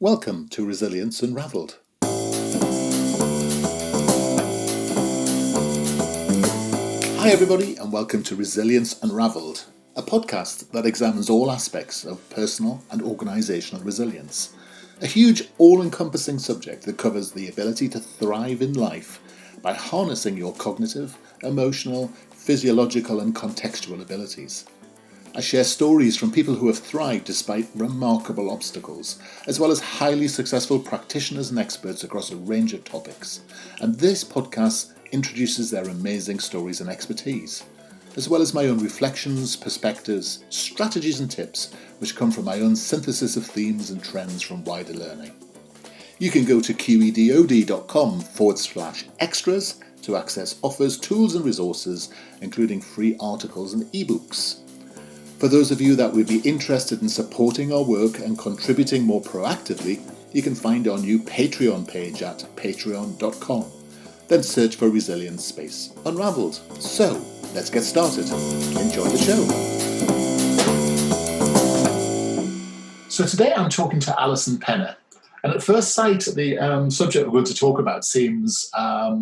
Welcome to Resilience Unravelled. Hi everybody and welcome to Resilience Unravelled, a podcast that examines all aspects of personal and organisational resilience. A huge all-encompassing subject that covers the ability to thrive in life by harnessing your cognitive, emotional, physiological and contextual abilities. I share stories from people who have thrived despite remarkable obstacles, as well as highly successful practitioners and experts across a range of topics. And this podcast introduces their amazing stories and expertise, as well as my own reflections, perspectives, strategies and tips, which come from my own synthesis of themes and trends from wider learning. You can go to qedod.com/extras to access offers, tools and resources, including free articles and ebooks. For those of you that would be interested in supporting our work and contributing more proactively, you can find our new Patreon page at patreon.com. Then search for Resilience Space Unravelled. So, let's get started. Enjoy the show. So today I'm talking to Alison Pena. And at first sight, the subject we're going to talk about seems a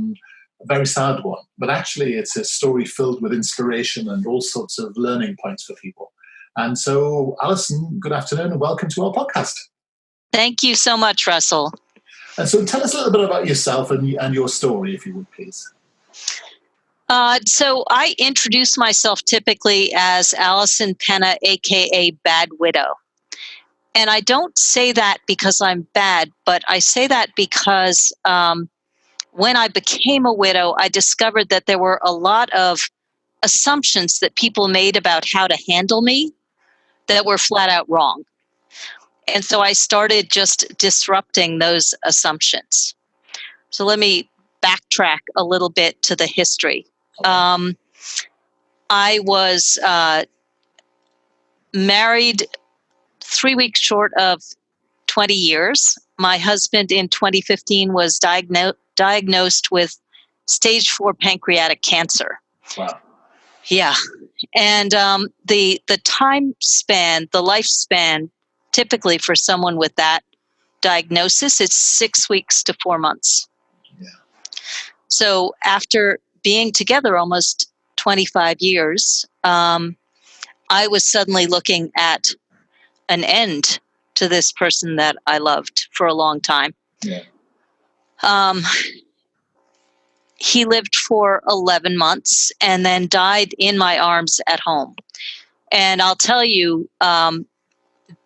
very sad one, but actually it's a story filled with inspiration and all sorts of learning points for people. And so, Alison, good afternoon and welcome to our podcast. Thank you so much, Russell. And so tell us a little bit about yourself and your story, if you would, please. So I introduce myself typically as Alison Pena, a.k.a. Bad Widow. And I don't say that because I'm bad, but I say that because when I became a widow, I discovered that there were a lot of assumptions that people made about how to handle me that were flat out wrong. And so I started just disrupting those assumptions. So let me backtrack a little bit to the history. I was married 3 weeks short of 20 years. My husband in 2015 was diagnosed with stage 4 pancreatic cancer. Wow. Yeah. And the time span, the lifespan, typically for someone with that diagnosis, is 6 weeks to 4 months. Yeah. So after being together almost 25 years, I was suddenly looking at an end to this person that I loved for a long time. Yeah. He lived for 11 months and then died in my arms at home. And I'll tell you,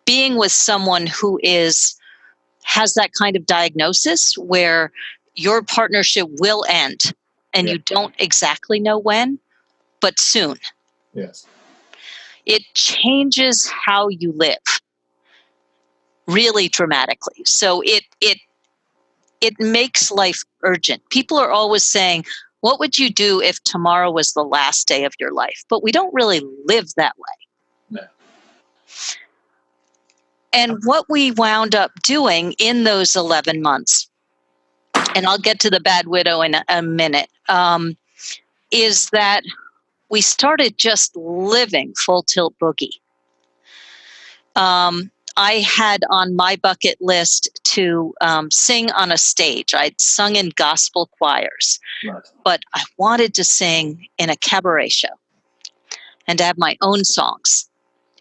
being with someone who has that kind of diagnosis where your partnership will end and you don't exactly know when, but soon. Yes. It changes how you live really dramatically. So it makes life urgent. People are always saying, what would you do if tomorrow was the last day of your life? But we don't really live that way. No. And what we wound up doing in those 11 months, and I'll get to the bad widow in a minute, is that we started just living full tilt boogie. I had on my bucket list to sing on a stage. I'd sung in gospel choirs, Right. but I wanted to sing in a cabaret show and to have my own songs.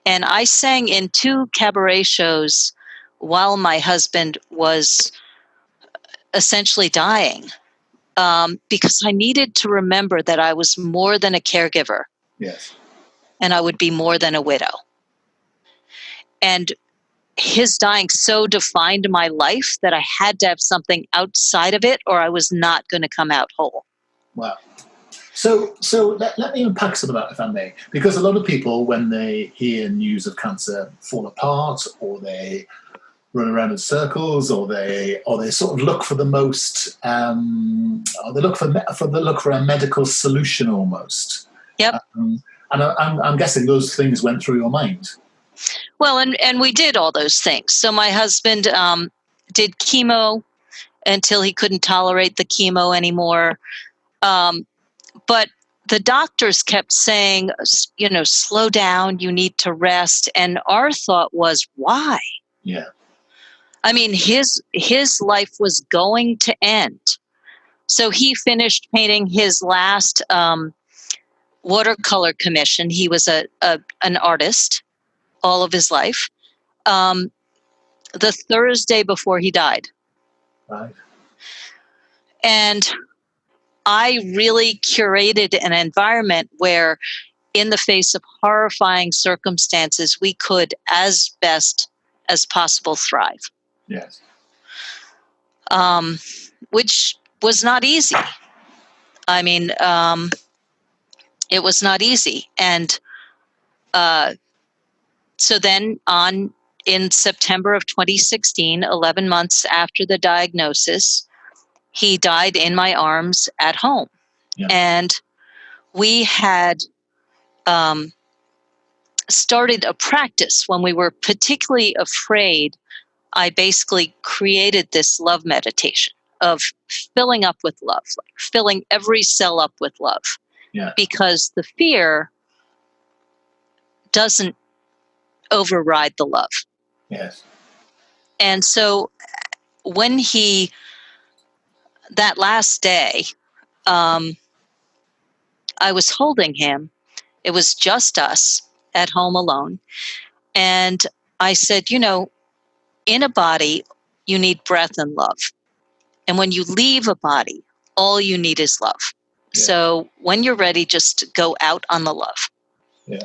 And I sang in 2 cabaret shows while my husband was essentially dying, because I needed to remember that I was more than a caregiver. Yes. And I would be more than a widow. And his dying so defined my life that I had to have something outside of it or I was not going to come out whole. Wow. So let me unpack some of that, if I may, because a lot of people, when they hear news of cancer, fall apart, or they run around in circles, or they sort of look for the most, or they look for a medical solution almost. Yep. And I'm guessing those things went through your mind. Well, and we did all those things. So my husband did chemo until he couldn't tolerate the chemo anymore. But the doctors kept saying, slow down, you need to rest. And our thought was, why? Yeah. I mean, his life was going to end. So he finished painting his last watercolor commission. He was an artist all of his life. The Thursday before he died. Right. And I really curated an environment where, in the face of horrifying circumstances, we could, as best as possible, thrive. Yes. Which was not easy. I mean, it was not easy. And so then in September of 2016, 11 months after the diagnosis, he died in my arms at home. Yeah. And we had started a practice when we were particularly afraid. I basically created this love meditation of filling up with love, like filling every cell up with love. Yeah. Because the fear doesn't override the love. Yes. And so when that last day, I was holding him. It was just us at home alone. And I said, in a body, you need breath and love. And when you leave a body, all you need is love. Yeah. So when you're ready, just go out on the love. Yeah.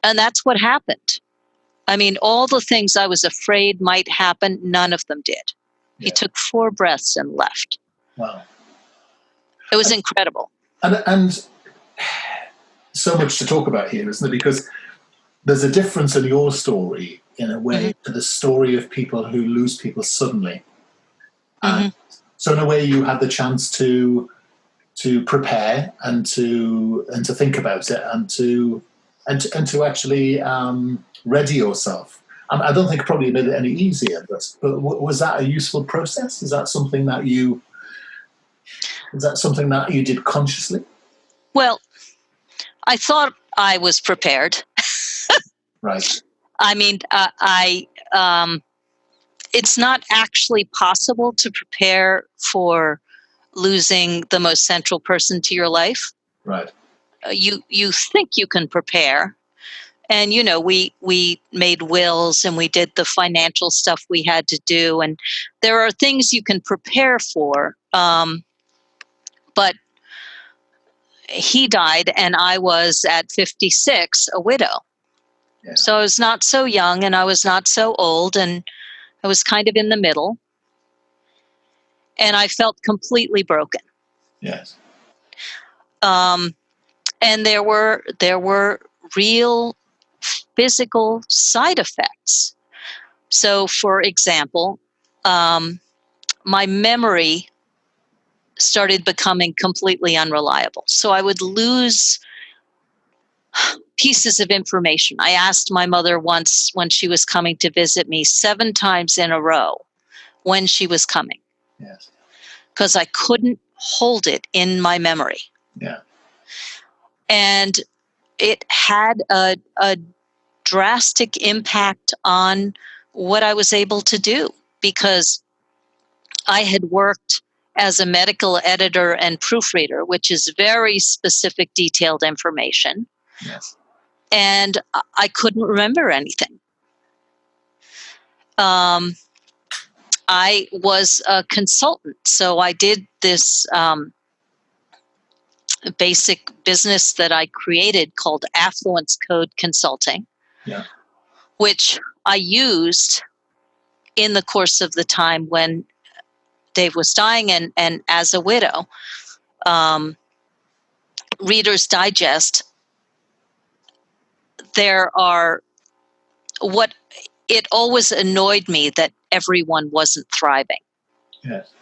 And that's what happened. I mean, all the things I was afraid might happen, none of them did. Yeah. He took 4 breaths and left. Wow. It was incredible. And so much to talk about here, isn't there? Because there's a difference in your story, in a way, to the story of people who lose people suddenly. And so in a way, you had the chance to prepare and to think about it and to actually ready yourself. I don't think it probably made it any easier, but was that a useful process? Is that something that you did consciously? Well, I thought I was prepared. Right. I mean, it's not actually possible to prepare for losing the most central person to your life. Right. You think you can prepare. And, we made wills and we did the financial stuff we had to do. And there are things you can prepare for. But he died and I was at 56, a widow. Yeah. So I was not so young and I was not so old, and I was kind of in the middle. And I felt completely broken. Yes. And there were real physical side effects. So, for example, my memory started becoming completely unreliable. So I would lose pieces of information. I asked my mother once when she was coming to visit me 7 times in a row when she was coming. Yes. Because I couldn't hold it in my memory. Yeah. And it had a drastic impact on what I was able to do, because I had worked as a medical editor and proofreader, which is very specific, detailed information. Yes. And I couldn't remember anything. I was a consultant, so I did this basic business that I created called Affluence Code Consulting, which I used in the course of the time when Dave was dying and as a widow. Reader's Digest, it always annoyed me that everyone wasn't thriving. Yes.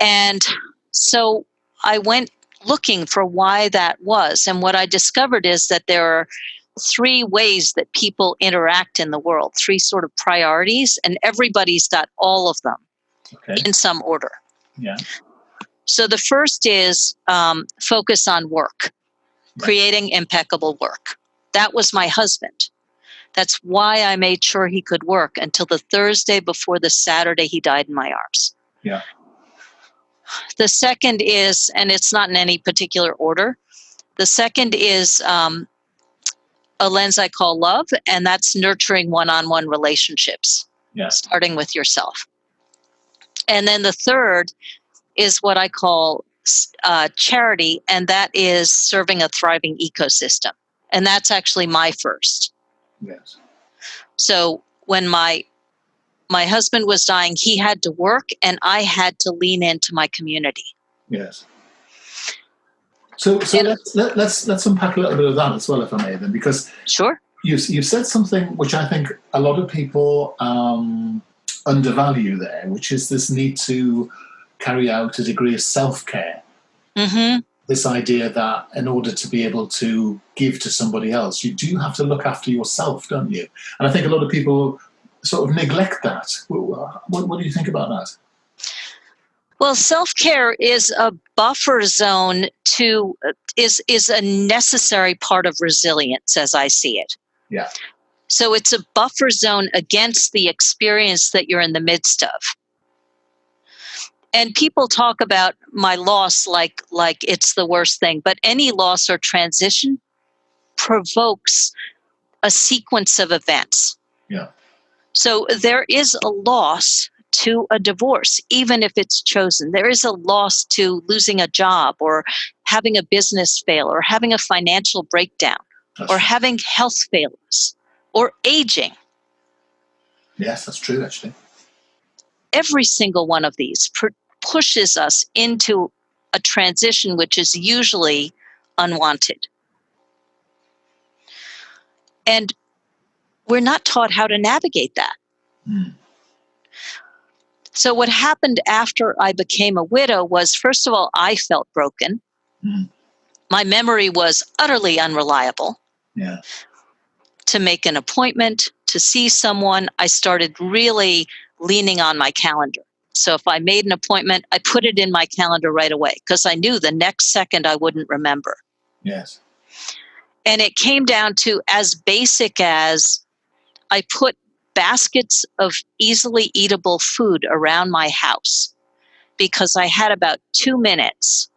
And so I went looking for why that was. And what I discovered is that there are 3 ways that people interact in the world, 3 sort of priorities, and everybody's got all of them in some order. Yeah. So the first is focus on work, creating impeccable work. That was my husband. That's why I made sure he could work until the Thursday before the Saturday he died in my arms. Yeah. The second is, and it's not in any particular order, the second is a lens I call love, and that's nurturing one-on-one relationships, starting with yourself. And then the third is what I call charity, and that is serving a thriving ecosystem. And that's actually my first. Yes. So when my husband was dying, he had to work, and I had to lean into my community. Yes. So let's unpack a little bit of that as well, if I may, then, because sure, you've said something which I think a lot of people undervalue there, which is this need to carry out a degree of self-care. Mm-hmm. This idea that in order to be able to give to somebody else, you do have to look after yourself, don't you? And I think a lot of people sort of neglect that. What do you think about that? Well, self-care is a buffer zone is a necessary part of resilience, as I see it. Yeah. So it's a buffer zone against the experience that you're in the midst of. And people talk about my loss like it's the worst thing, but any loss or transition provokes a sequence of events. Yeah. So there is a loss to a divorce, even if it's chosen. There is a loss to losing a job or having a business fail or having a financial breakdown or having health failures or aging. Yes, that's true, actually. Every single one of these pushes us into a transition which is usually unwanted. And we're not taught how to navigate that. Mm. So what happened after I became a widow was, first of all, I felt broken. Mm. My memory was utterly unreliable. Yeah. To make an appointment, to see someone, I started really leaning on my calendar. So if I made an appointment, I put it in my calendar right away because I knew the next second I wouldn't remember. Yes. And it came down to as basic as I put baskets of easily eatable food around my house because I had about 2 minutes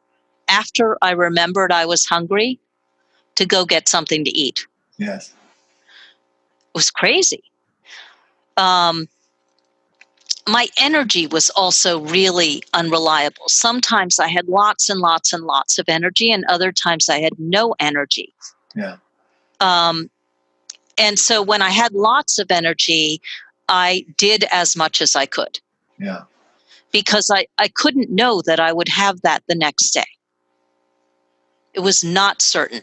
after I remembered I was hungry to go get something to eat. Yes. It was crazy. My energy was also really unreliable. Sometimes I had lots and lots and lots of energy, and other times I had no energy. Yeah. And so when I had lots of energy, I did as much as I could. Yeah. Because I couldn't know that I would have that the next day. It was not certain.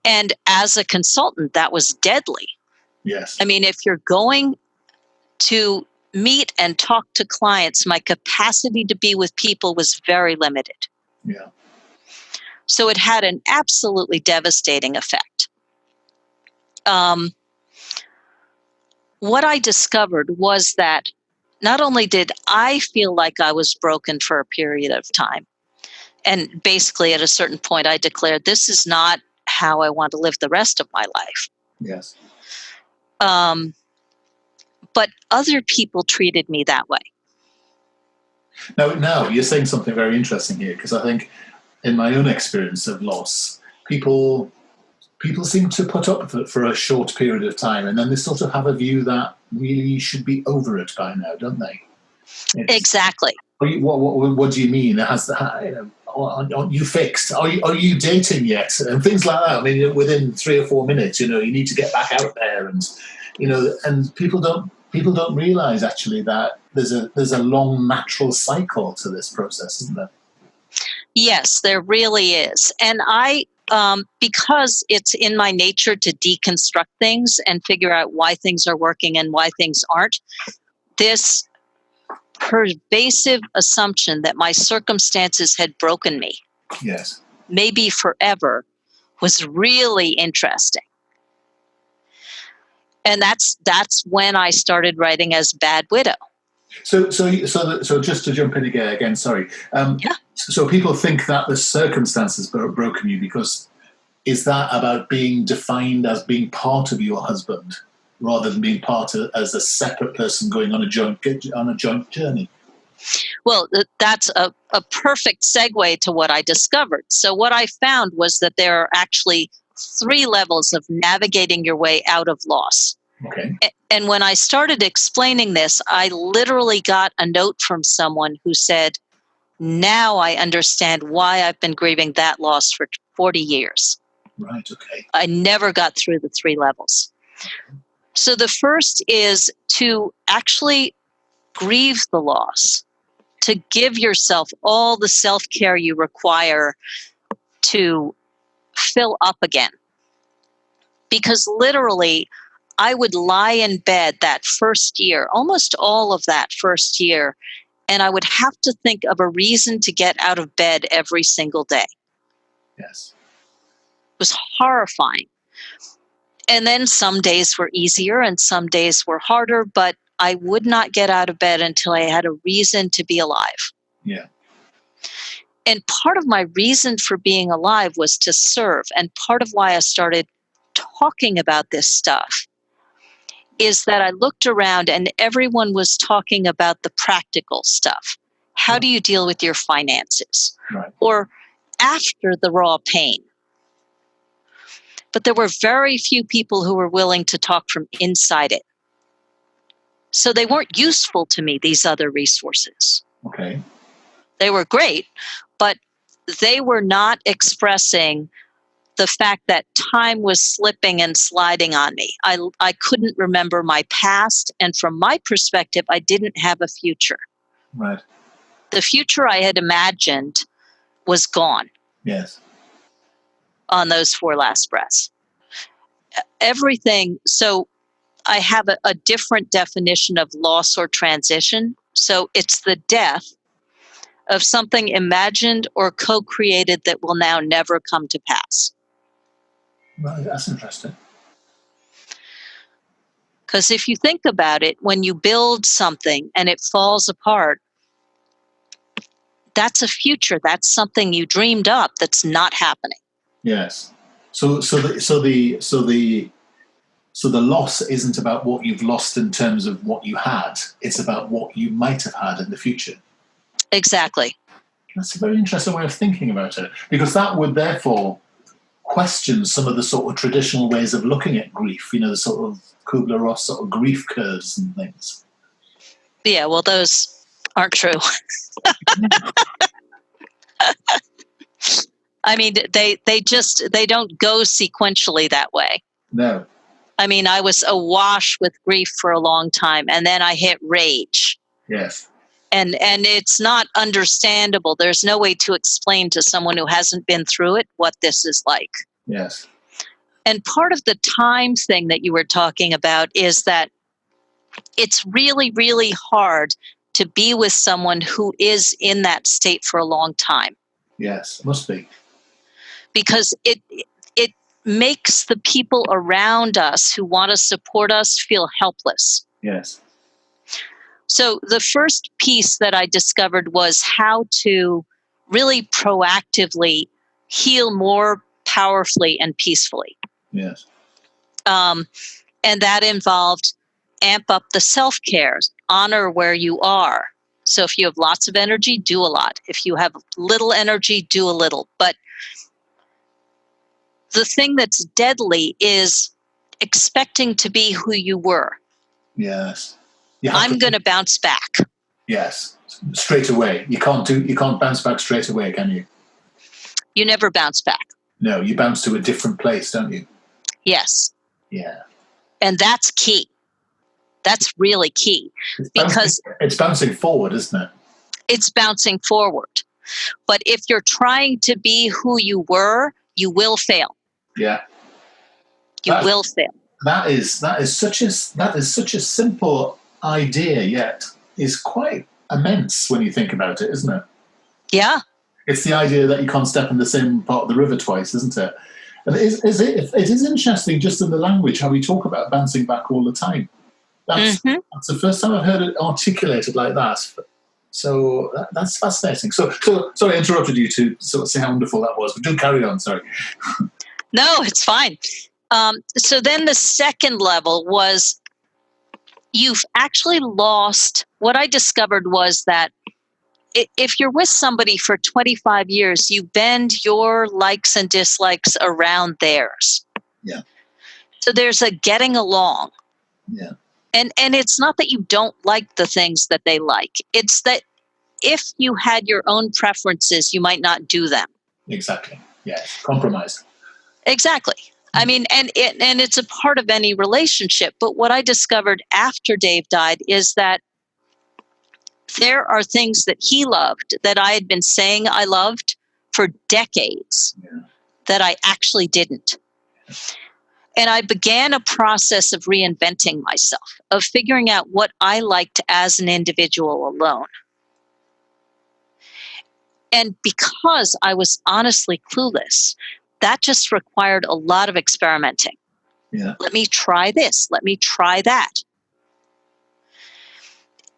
And as a consultant, that was deadly. Yes. I mean, if you're going to meet and talk to clients, my capacity to be with people was very limited. Yeah. So it had an absolutely devastating effect. What I discovered was that not only did I feel like I was broken for a period of time, and basically at a certain point I declared, this is not how I want to live the rest of my life. Yes. But other people treated me that way. Now you're saying something very interesting here, because I think in my own experience of loss, people seem to put up for a short period of time, and then they sort of have a view that we should be over it by now, don't they? Exactly. What do you mean? Are you fixed? Are you dating yet? And things like that. I mean, within 3 or 4 minutes, you need to get back out there, and and people don't realize actually that there's a long natural cycle to this process, isn't there? Yes, there really is, and I. Because it's in my nature to deconstruct things and figure out why things are working and why things aren't, this pervasive assumption that my circumstances had broken me, yes, maybe forever, was really interesting. And that's when I started writing as Bad Widow. So just to jump in again, sorry. Yeah. So people think that the circumstances broken you because is that about being defined as being part of your husband rather than being as a separate person going on a joint journey? Well, that's a perfect segue to what I discovered. So what I found was that there are actually 3 levels of navigating your way out of loss. Okay. And when I started explaining this, I literally got a note from someone who said, now I understand why I've been grieving that loss for 40 years. Right, okay. I never got through the 3 levels. So the first is to actually grieve the loss, to give yourself all the self-care you require to fill up again. Because literally, I would lie in bed that first year, almost all of that first year, and I would have to think of a reason to get out of bed every single day. Yes. It was horrifying. And then some days were easier and some days were harder, but I would not get out of bed until I had a reason to be alive. Yeah. And part of my reason for being alive was to serve. And part of why I started talking about this stuff is that I looked around and everyone was talking about the practical stuff. How do you deal with your finances? Right. Or after the raw pain. But there were very few people who were willing to talk from inside it. So they weren't useful to me, these other resources. Okay. They were great, but they were not expressing the fact that time was slipping and sliding on me. I couldn't remember my past, and from my perspective, I didn't have a future. Right. The future I had imagined was gone. Yes. On those 4 last breaths. Everything, so I have a different definition of loss or transition. So it's the death of something imagined or co-created that will now never come to pass. Right, that's interesting. Because if you think about it, when you build something and it falls apart, that's a future. That's something you dreamed up that's not happening. Yes. So the loss isn't about what you've lost in terms of what you had. It's about what you might have had in the future. Exactly. That's a very interesting way of thinking about it, because that would therefore question some of the sort of traditional ways of looking at grief, the sort of Kubler-Ross sort of grief curves and things. Yeah, well, those aren't true. I mean, they don't go sequentially that way. No. I mean, I was awash with grief for a long time, and then I hit rage. Yes. And it's not understandable. There's no way to explain to someone who hasn't been through it what this is like. Yes. And part of the time thing that you were talking about is that it's really, really hard to be with someone who is in that state for a long time. Yes, must be. Because it makes the people around us who want to support us feel helpless. Yes. So the first piece that I discovered was how to really proactively heal more powerfully and peacefully. Yes. And that involved amp up the self-care, honor where you are. So if you have lots of energy, do a lot. If you have little energy, do a little. But the thing that's deadly is expecting to be who you were. Yes. I'm going to bounce back. Yes. Straight away. You can't bounce back straight away, can you? You never bounce back. No, you bounce to a different place, don't you? Yes. Yeah. And that's key. That's really key. It's bouncing forward, isn't it? It's bouncing forward. But if you're trying to be who you were, you will fail. Yeah. You will fail. That is such a simple idea, yet is quite immense when you think about it, isn't it? Yeah. It's the idea that you can't step in the same part of the river twice, isn't it? And it is interesting just in the language how we talk about bouncing back all the time. That's the first time I've heard it articulated like that. So that's fascinating. So sorry, I interrupted you to sort of say how wonderful that was, but do carry on. Sorry. No, it's fine. So then the second level was you've actually lost. What I discovered was that if you're with somebody for 25 years, you bend your likes and dislikes around theirs. Yeah. So there's a getting along. Yeah. And it's not that you don't like the things that they like. It's that if you had your own preferences, you might not do them. Exactly. Yes. Compromise. Exactly. I mean, and it's a part of any relationship. But what I discovered after Dave died is that there are things that he loved that I had been saying I loved for decades that I actually didn't. And I began a process of reinventing myself, of figuring out what I liked as an individual alone. And because I was honestly clueless, that just required a lot of experimenting. Yeah. Let me try this. Let me try that.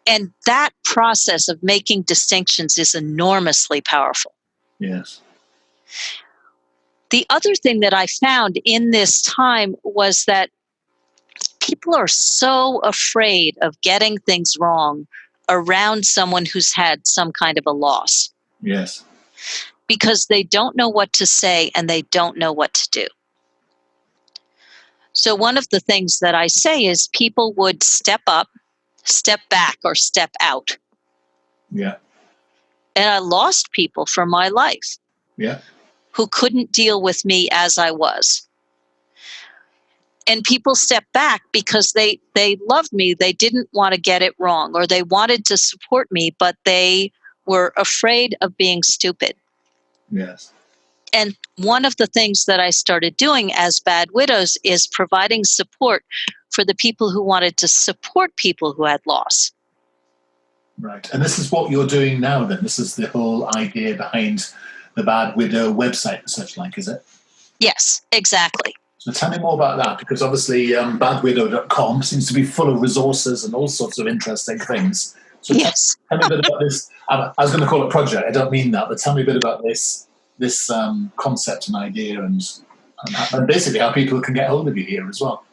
And that process of making distinctions is enormously powerful. Yes. The other thing that I found in this time was that people are so afraid of getting things wrong around someone who's had some kind of a loss. Yes. Because they don't know what to say and they don't know what to do. So one of the things that I say is people would step up, step back, or step out. Yeah. And I lost people from my life. Yeah. Who couldn't deal with me as I was. And people stepped back because they loved me. They didn't want to get it wrong, or they wanted to support me, but they were afraid of being stupid. Yes. And one of the things that I started doing as Bad Widows is providing support for the people who wanted to support people who had loss. Right. And this is what you're doing now then? This is the whole idea behind the Bad Widow website and such like, is it? Yes, exactly. So tell me more about that, because obviously badwidow.com seems to be full of resources and all sorts of interesting things. So yes. Tell me a bit about this. I was going to call it a project. I don't mean that, but tell me a bit about this concept and idea and basically how people can get hold of you here as well.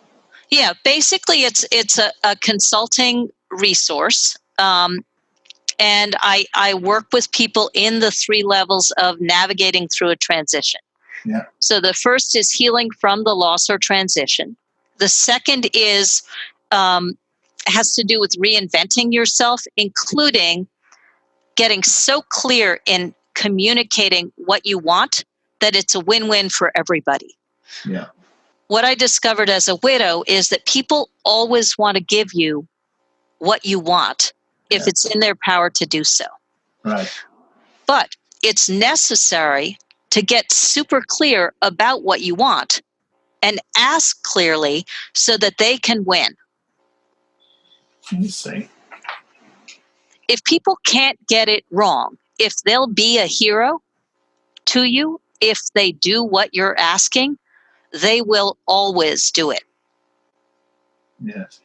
Yeah, basically it's a consulting resource. And I work with people in the 3 levels of navigating through a transition. Yeah. So the first is healing from the loss or transition. The second is has to do with reinventing yourself, including getting so clear in communicating what you want that it's a win-win for everybody. Yeah. What I discovered as a widow is that people always want to give you what you want if it's in their power to do so. Right. But it's necessary to get super clear about what you want and ask clearly so that they can win. You see. If people can't get it wrong, if they'll be a hero to you, if they do what you're asking, they will always do it. Yes.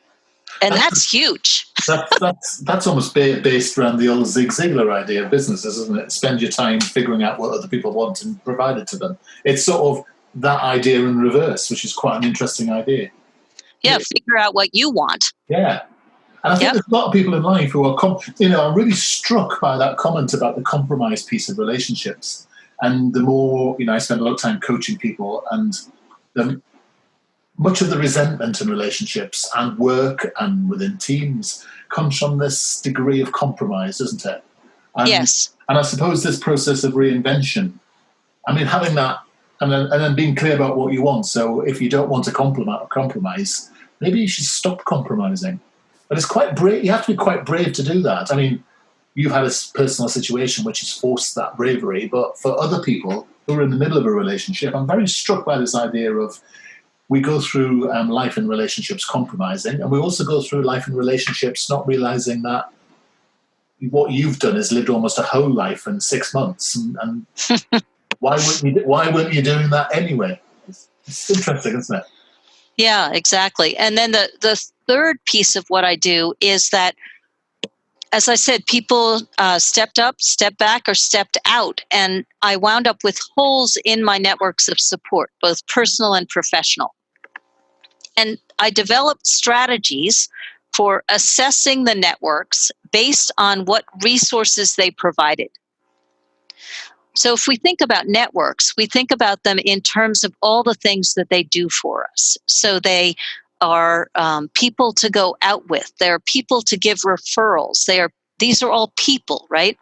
And that's huge. That's almost based around the old Zig Ziglar idea of businesses, isn't it? Spend your time figuring out what other people want and provide it to them. It's sort of that idea in reverse, which is quite an interesting idea. Yeah, figure out what you want. Yeah. And I think there's a lot of people in life who are, I'm really struck by that comment about the compromise piece of relationships. And the more, I spend a lot of time coaching people, and much of the resentment in relationships and work and within teams comes from this degree of compromise, doesn't it? Yes. And I suppose this process of reinvention, having that and then being clear about what you want. So if you don't want to compromise, maybe you should stop compromising. But it's quite brave. You have to be quite brave to do that. You've had a personal situation which has forced that bravery, but for other people who are in the middle of a relationship, I'm very struck by this idea of we go through life and relationships compromising, and we also go through life and relationships not realizing that what you've done is lived almost a whole life in 6 months, and why weren't you doing that anyway? It's interesting, isn't it? Yeah, exactly. And then the third piece of what I do is that as I said, people stepped up, stepped back, or stepped out. And I wound up with holes in my networks of support, both personal and professional. And I developed strategies for assessing the networks based on what resources they provided. So if we think about networks, we think about them in terms of all the things that they do for us. So they are people to go out with. They're people to give referrals. These are all people, right?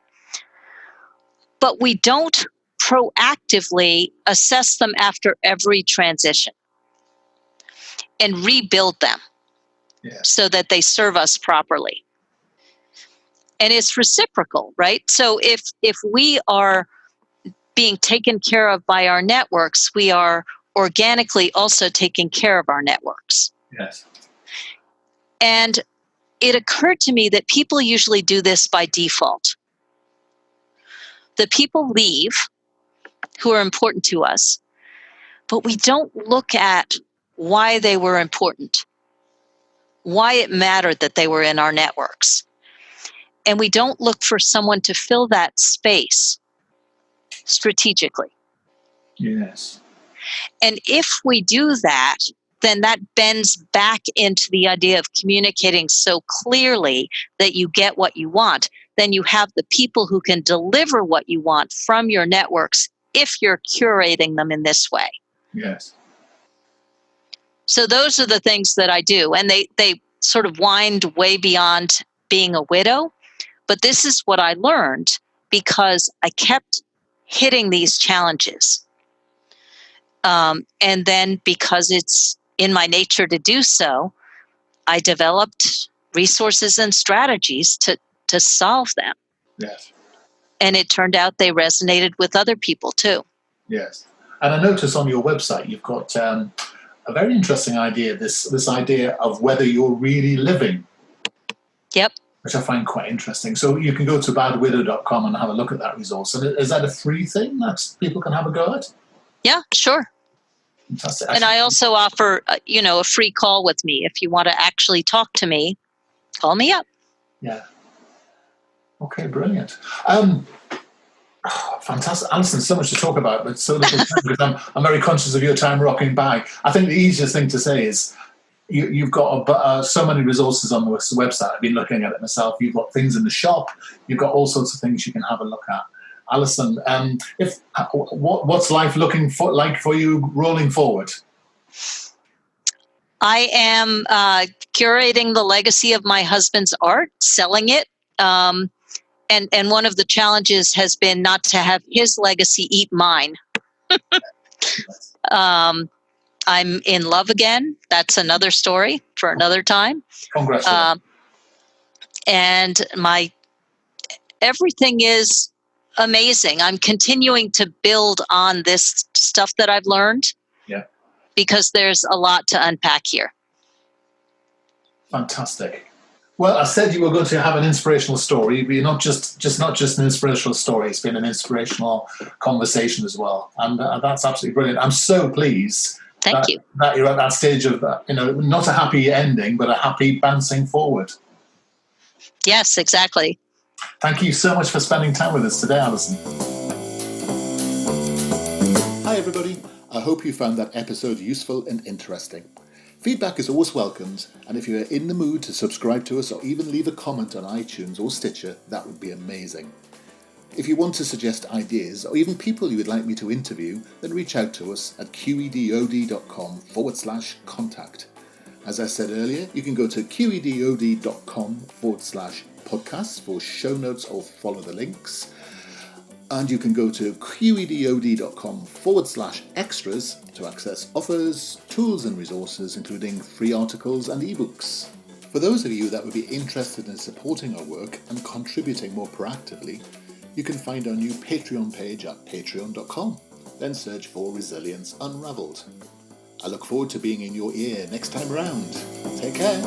But we don't proactively assess them after every transition and rebuild them so that they serve us properly. And it's reciprocal, right? So if we are being taken care of by our networks, we are organically also taking care of our networks. Yes. And it occurred to me that people usually do this by default. The people leave who are important to us, but we don't look at why they were important, why it mattered that they were in our networks. And we don't look for someone to fill that space strategically. Yes. And if we do that, then that bends back into the idea of communicating so clearly that you get what you want. Then you have the people who can deliver what you want from your networks if you're curating them in this way. Yes. So those are the things that I do. And they sort of wind way beyond being a widow. But this is what I learned because I kept hitting these challenges. And then because it's in my nature to do so, I developed resources and strategies to solve them. Yes. And it turned out they resonated with other people too. Yes. And I notice on your website you've got a very interesting idea, this idea of whether you're really living. Yep. Which I find quite interesting. So you can go to badwidow.com and have a look at that resource. And is that a free thing that people can have a go at? Yeah, sure. Fantastic. And I also offer, a free call with me. If you want to actually talk to me, call me up. Yeah. Okay, brilliant. Fantastic. Alison, so much to talk about, but so little time because I'm very conscious of your time rocking by. I think the easiest thing to say is you've got so many resources on this website. I've been looking at it myself. You've got things in the shop. You've got all sorts of things you can have a look at. Alison, what's life looking like for you rolling forward? I am curating the legacy of my husband's art, selling it. And one of the challenges has been not to have his legacy eat mine. I'm in love again. That's another story for another time. Congratulations. And everything is amazing. I'm continuing to build on this stuff that I've learned. Yeah. Because there's a lot to unpack here. Fantastic. Well, I said you were going to have an inspirational story, but not just an inspirational story. It's been an inspirational conversation as well, and that's absolutely brilliant. I'm so pleased. Thank you. That you're at that stage of not a happy ending, but a happy bouncing forward. Yes, exactly. Thank you so much for spending time with us today, Alison. Hi, everybody. I hope you found that episode useful and interesting. Feedback is always welcomed, and if you are in the mood to subscribe to us or even leave a comment on iTunes or Stitcher, that would be amazing. If you want to suggest ideas or even people you would like me to interview, then reach out to us at qedod.com/contact. As I said earlier, you can go to qedod.com/podcasts for show notes or follow the links. And you can go to qedod.com/extras to access offers, tools and resources, including free articles and ebooks. For those of you that would be interested in supporting our work and contributing more proactively, you can find our new Patreon page at patreon.com. Then search for Resilience Unravelled. I look forward to being in your ear next time around. Take care.